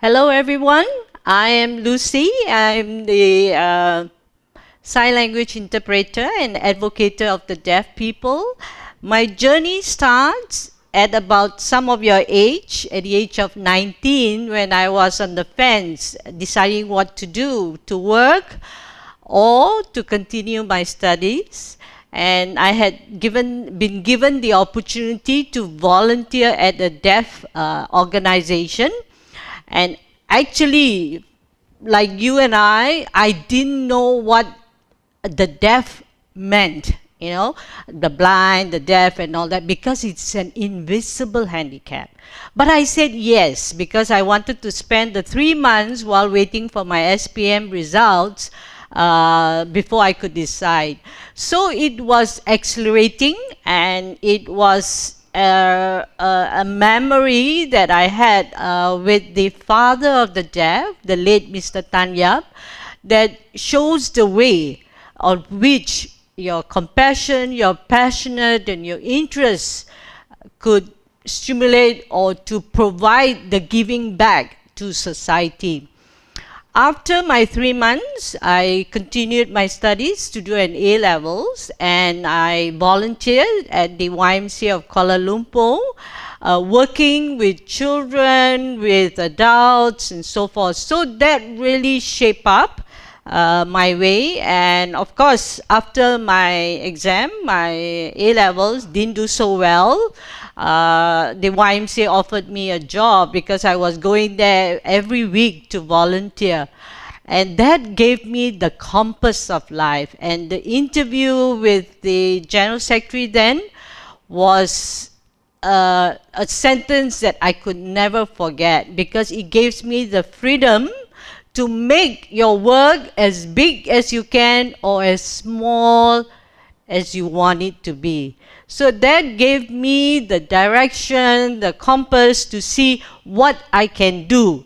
Hello everyone, I am Lucy. I'm the sign language interpreter and advocate of the deaf people. My journey starts at about some of your age, at the age of 19, when I was on the fence deciding what to do, to work or to continue my studies. And I had been given the opportunity to volunteer at a deaf organization. And actually, like you and I didn't know what the deaf meant, the blind, the deaf, and all that, because it's an invisible handicap. But I said yes, because I wanted to spend the 3 months while waiting for my SPM results before I could decide. So it was exhilarating, and it was a memory that I had with the father of the deaf, the late Mr. Tan Yap, that shows the way on which your compassion, your passionate, and your interests could stimulate or to provide the giving back to society. After my 3 months, I continued my studies to do an A-levels, and I volunteered at the YMCA of Kuala Lumpur, working with children, with adults, and so forth. So that really shaped up my way. And of course, after my exam, my A-levels didn't do so well. The YMCA offered me a job because I was going there every week to volunteer. And that gave me the compass of life. And the interview with the General Secretary then was a sentence that I could never forget, because it gives me the freedom to make your work as big as you can or as small as you want it to be. So that gave me the direction, the compass to see what I can do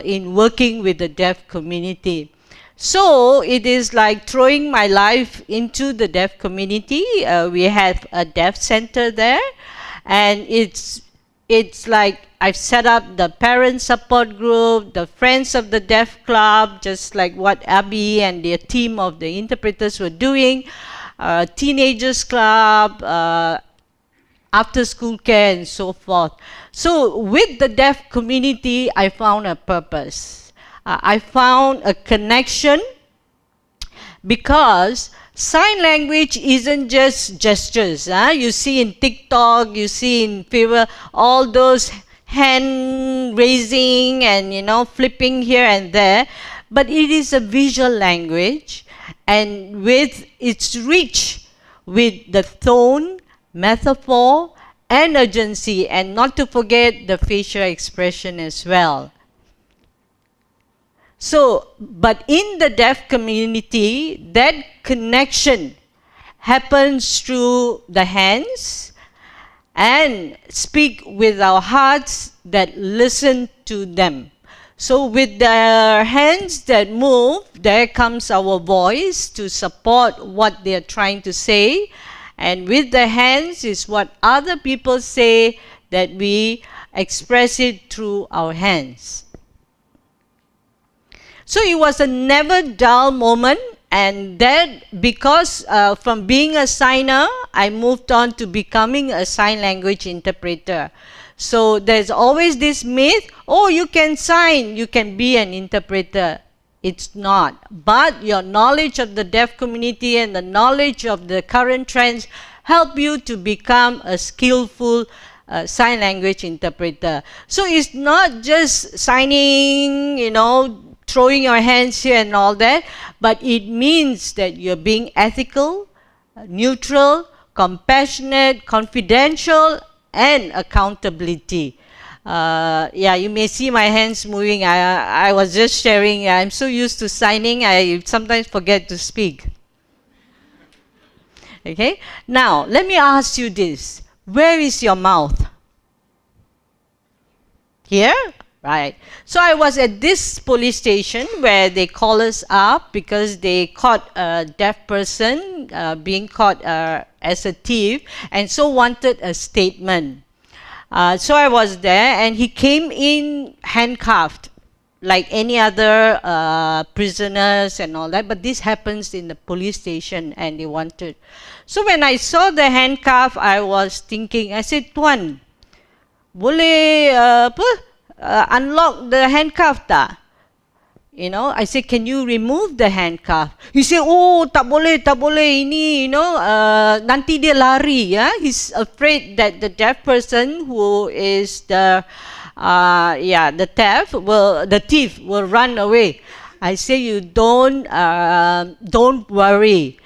in working with the deaf community. So it is like throwing my life into the deaf community. We have a deaf center there, and it's like I've set up the parent support group, the Friends of the Deaf Club, just like what Abby and their team of the interpreters were doing, teenagers club, after school care, and so forth. So with the deaf community, I found a purpose. I found a connection, because sign language isn't just gestures. You see in TikTok, you see in favor, all those hand raising and flipping here and there, but it is a visual language, and with its reach, with the tone, metaphor, and urgency, and not to forget the facial expression as well. So, but in the deaf community, that connection happens through the hands, and speak with our hearts that listen to them. So with the hands that move, there comes our voice to support what they are trying to say. And with the hands is what other people say, that we express it through our hands. So it was a never dull moment, and that because from being a signer, I moved on to becoming a sign language interpreter. So there's always this myth, oh, you can sign, you can be an interpreter. It's not. But your knowledge of the deaf community and the knowledge of the current trends help you to become a skillful sign language interpreter. So it's not just signing, throwing your hands here and all that, but it means that you're being ethical, neutral, compassionate, confidential, and accountability. You may see my hands moving. I was just sharing. I'm so used to signing, I sometimes forget to speak. Okay? Now, let me ask you this. Where is your mouth? Here? Right. So I was at this police station where they call us up because they caught a deaf person being caught as a thief, and so wanted a statement. So I was there, and he came in handcuffed like any other prisoners and all that, but this happens in the police station and they wanted. So when I saw the handcuff, I was thinking, I said, Tuan, boleh unlock the handcuff tak? You know, I said, can you remove the handcuff? He said, oh, tak boleh, ini, nanti dia lari, yeah? He's afraid that the deaf person who is the thief will run away. I say, you don't worry.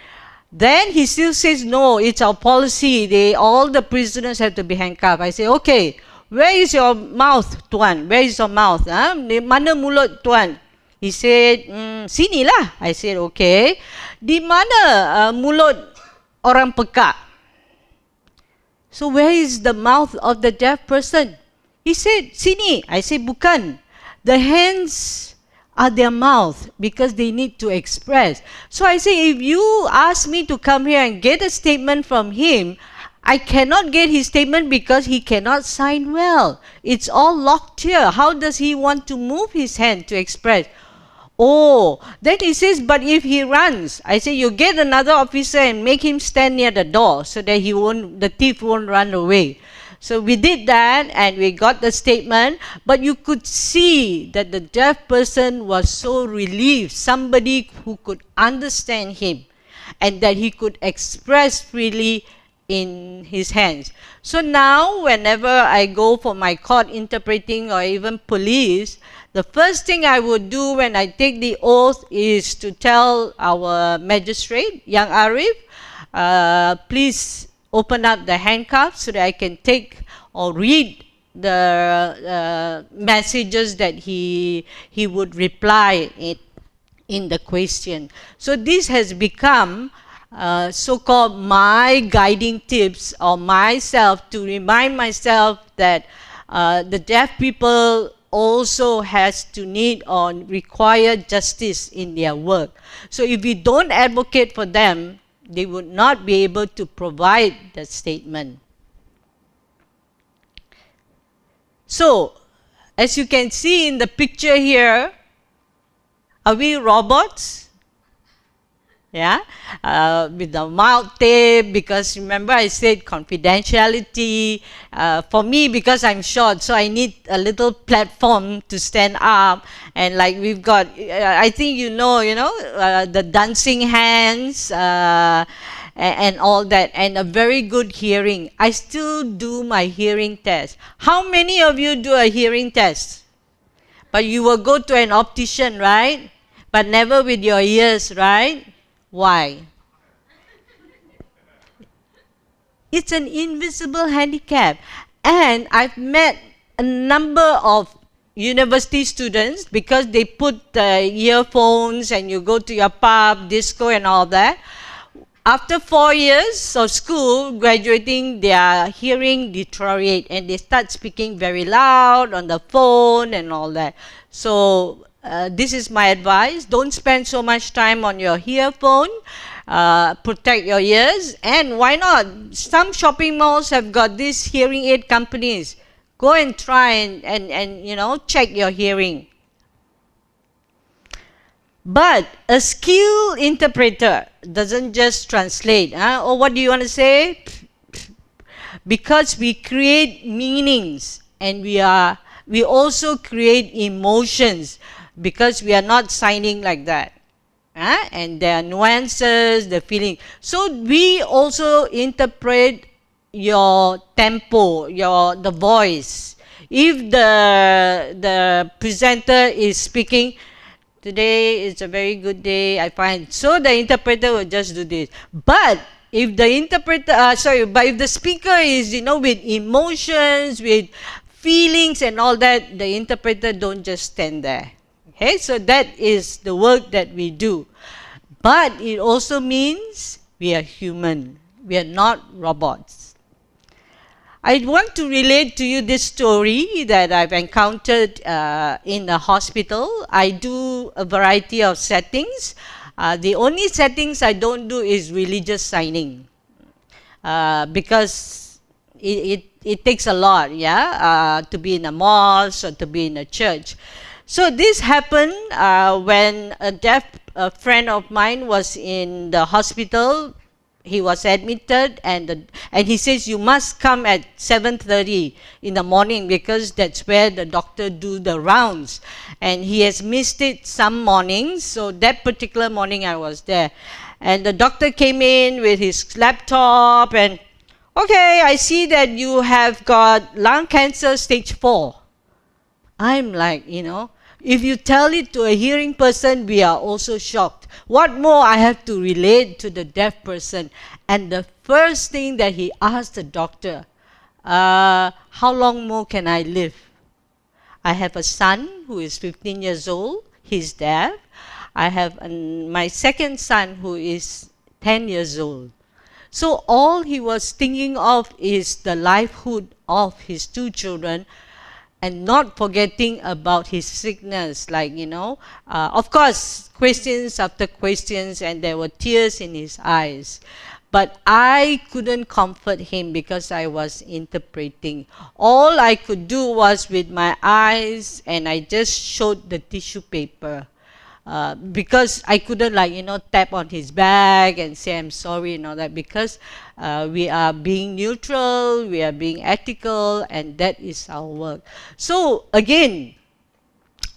Then he still says, no, it's our policy. All the prisoners have to be handcuffed. I say, okay, where is your mouth, Tuan? Where is your mouth? Di mana mulut, Tuan? He said, sini lah. I said, okay. Di mana mulut orang pekak? So where is the mouth of the deaf person? He said, sini. I said, bukan. The hands are their mouth because they need to express. So I say, if you ask me to come here and get a statement from him, I cannot get his statement because he cannot sign well. It's all locked here. How does he want to move his hand to express? Oh, then he says, but if he runs, I say, you get another officer and make him stand near the door so that the thief won't run away. So we did that and we got the statement, but you could see that the deaf person was so relieved, somebody who could understand him and that he could express freely in his hands. So now whenever I go for my court interpreting or even police, the first thing I would do when I take the oath is to tell our magistrate, Young Arif, please open up the handcuffs so that I can take or read the messages that he would reply in the question. So this has become so-called my guiding tips or myself to remind myself that the deaf people also has to need or require justice in their work. So if we don't advocate for them, they would not be able to provide the statement. So, as you can see in the picture here, are we robots? Yeah, with the mouth tape, because remember I said confidentiality. For me, because I'm short, so I need a little platform to stand up. And like we've got, I think the dancing hands and all that, and a very good hearing. I still do my hearing test. How many of you do a hearing test? But you will go to an optician, right? But never with your ears, right? Why? It's an invisible handicap. And I've met a number of university students because they put the earphones and you go to your pub, disco and all that. After 4 years of school, graduating, their hearing deteriorate and they start speaking very loud on the phone and all that. So this is my advice. Don't spend so much time on your earphone. Protect your ears. And why not? Some shopping malls have got these hearing aid companies. Go and try and check your hearing. But a skilled interpreter doesn't just translate. Or what do you want to say? Because we create meanings and we also create emotions because we are not signing like that. And there are nuances, the feeling. So we also interpret your tempo, the voice. If the presenter is speaking, today is a very good day, I find. So the interpreter will just do this. But if the if the speaker is, with emotions, with feelings and all that, the interpreter don't just stand there. Okay, so that is the work that we do. But it also means we are human. We are not robots. I want to relate to you this story that I've encountered in a hospital. I do a variety of settings. The only settings I don't do is religious signing because it takes a lot, to be in a mosque or to be in a church. So this happened when a deaf friend of mine was in the hospital. He was admitted, and he says you must come at 7:30 in the morning because that's where the doctor do the rounds. And he has missed it some mornings, so that particular morning I was there. And the doctor came in with his laptop and, okay, I see that you have got lung cancer stage 4. I'm like, if you tell it to a hearing person, we are also shocked. What more I have to relate to the deaf person? And the first thing that he asked the doctor, how long more can I live? I have a son who is 15 years old. He's deaf. I have my second son who is 10 years old. So all he was thinking of is the livelihood of his 2 children, and not forgetting about his sickness, of course, questions after questions, and there were tears in his eyes. But I couldn't comfort him because I was interpreting. All I could do was with my eyes, and I just showed the tissue paper. Because I couldn't tap on his back and say I'm sorry and all that, because we are being neutral, we are being ethical, and that is our work. So again,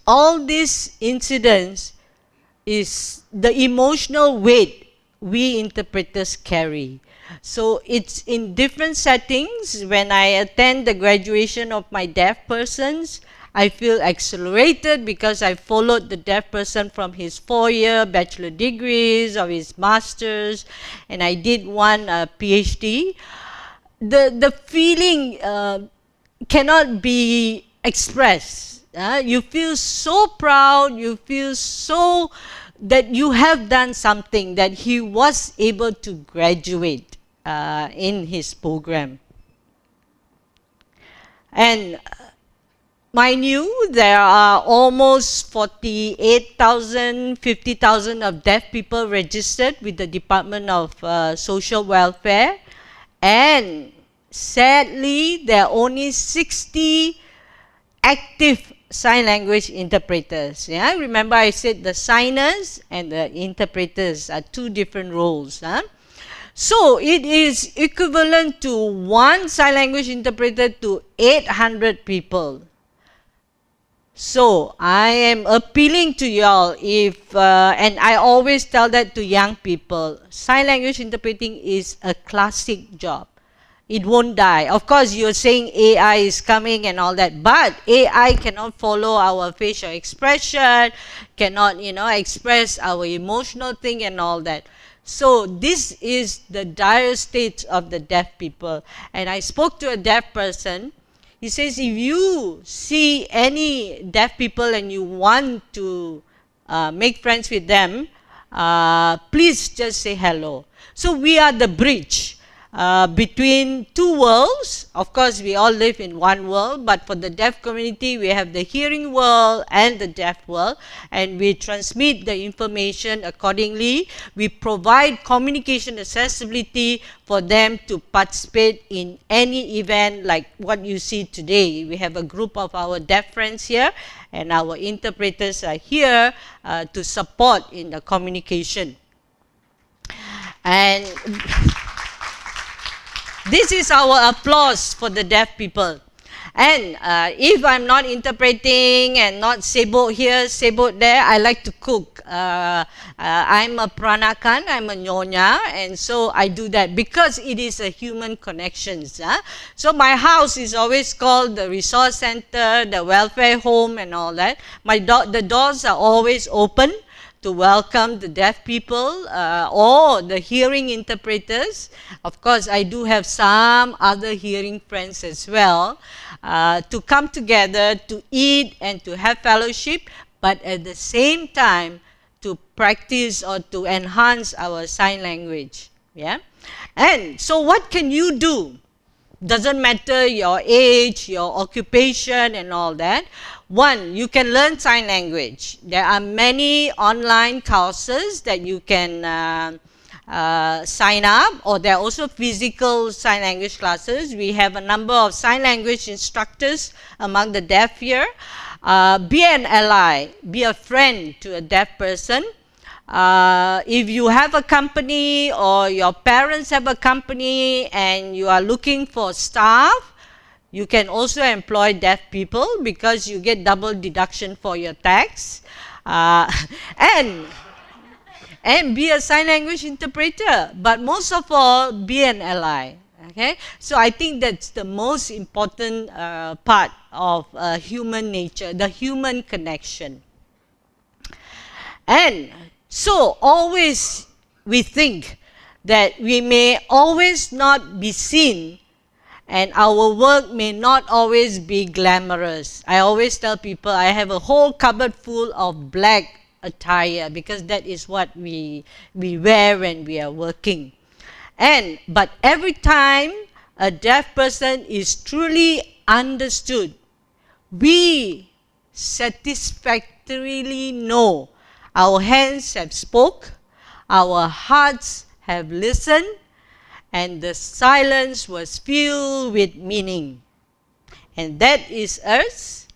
all these incidents is the emotional weight we interpreters carry. So it's in different settings. When I attend the graduation of my deaf persons, I feel exhilarated because I followed the deaf person from his 4-year bachelor degrees or his master's, and I did one PhD. The feeling cannot be expressed. You feel so proud, you feel so that you have done something, that he was able to graduate in his program. And mind you, there are almost 48,000, 50,000 of deaf people registered with the Department of Social Welfare, and sadly, there are only 60 active sign language interpreters. Yeah, remember I said the signers and the interpreters are 2 different roles. So it is equivalent to 1 sign language interpreter to 800 people. So I am appealing to y'all, and I always tell that to young people, sign language interpreting is a classic job. It won't die. Of course, you're saying AI is coming and all that, but AI cannot follow our facial expression, cannot, express our emotional thing and all that. So this is the dire state of the deaf people. And I spoke to a deaf person. He says, if you see any deaf people and you want to make friends with them, please just say hello. So we are the bridge between 2 worlds. Of course, we all live in one world, but for the deaf community, we have the hearing world and the deaf world, and we transmit the information accordingly. We provide communication accessibility for them to participate in any event like what you see today. We have a group of our deaf friends here, and our interpreters are here to support in the communication. And this is our applause for the deaf people. And if I'm not interpreting and not sebok here, sebok there, I like to cook. I'm a pranakan, I'm a nyonya, and so I do that because it is a human connections. So my house is always called the resource center, the welfare home and all that. The doors are always open to welcome the deaf people or the hearing interpreters. Of course, I do have some other hearing friends as well to come together to eat and to have fellowship, but at the same time to practice or to enhance our sign language. Yeah? And so what can you do? Doesn't matter your age, your occupation and all that. 1, you can learn sign language. There are many online courses that you can sign up, or there are also physical sign language classes. We have a number of sign language instructors among the deaf here. Be an ally, be a friend to a deaf person. If you have a company or your parents have a company and you are looking for staff, you can also employ deaf people because you get double deduction for your tax. Uh, and be a sign language interpreter, but most of all, be an ally. Okay, so I think that's the most important part of human nature, the human connection. And so always we think that we may always not be seen and our work may not always be glamorous. I always tell people I have a whole cupboard full of black attire because that is what we wear when we are working. But every time a deaf person is truly understood, we satisfactorily know our hands have spoke, our hearts have listened, and the silence was filled with meaning. And that is us.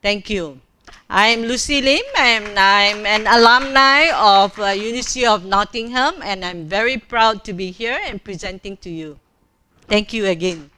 Thank you. I'm Lucy Lim, and I'm an alumni of University of Nottingham, and I'm very proud to be here and presenting to you. Thank you again.